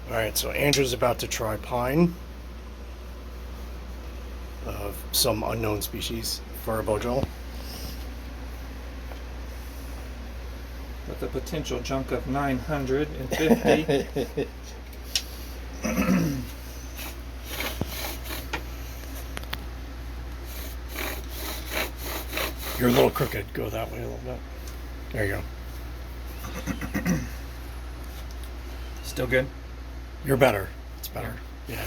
Alright, so Andrew's about to try pine of some unknown species for a bow drill. With a potential junk of 950. You're a little crooked. Go that way a little bit. There you go. Still good? You're better. It's better. Yeah.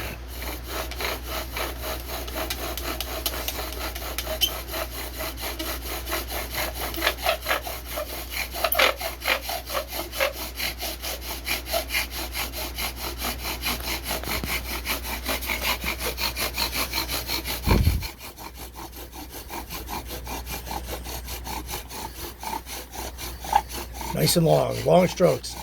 Nice and long strokes. All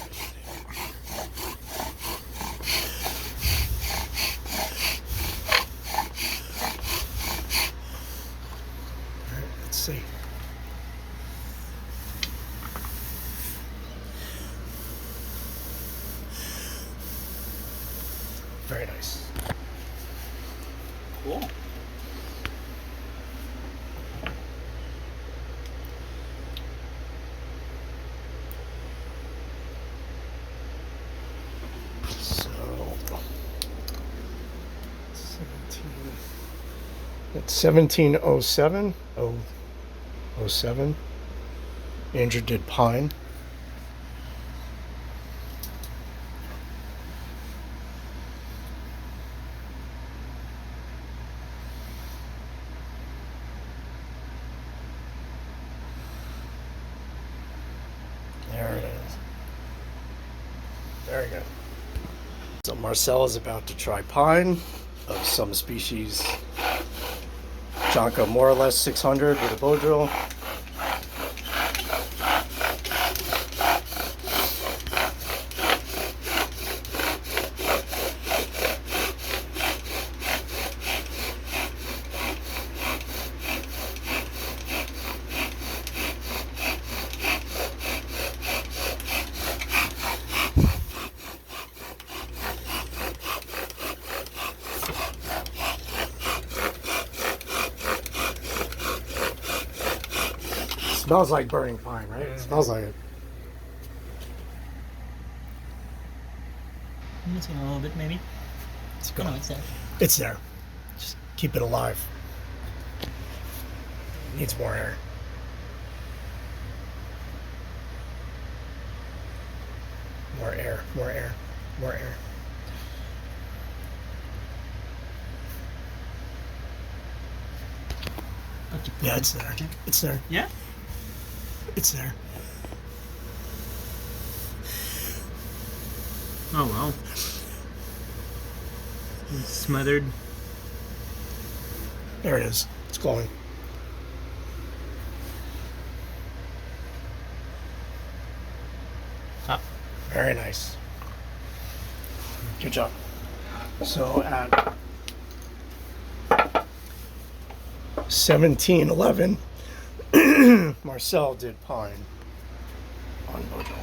right, let's see. Very nice. Cool. So, 1707. 07. Andrew did pine. There it is. Very good. So Marcel is about to try pine of some species. Jonka more or less 600 with a bow drill. Smells like burning pine, right? It smells like it. Missing a little bit, maybe. It's good. No, it's there. It's there. Just keep it alive. It needs more air. More air, more air, more air. Yeah, it's there. It's there. Yeah? It's there. Oh, wow. It's smothered. There it is. It's glowing. Top. Very nice. Good job. So at 1711, Marcel did pine on bow drill.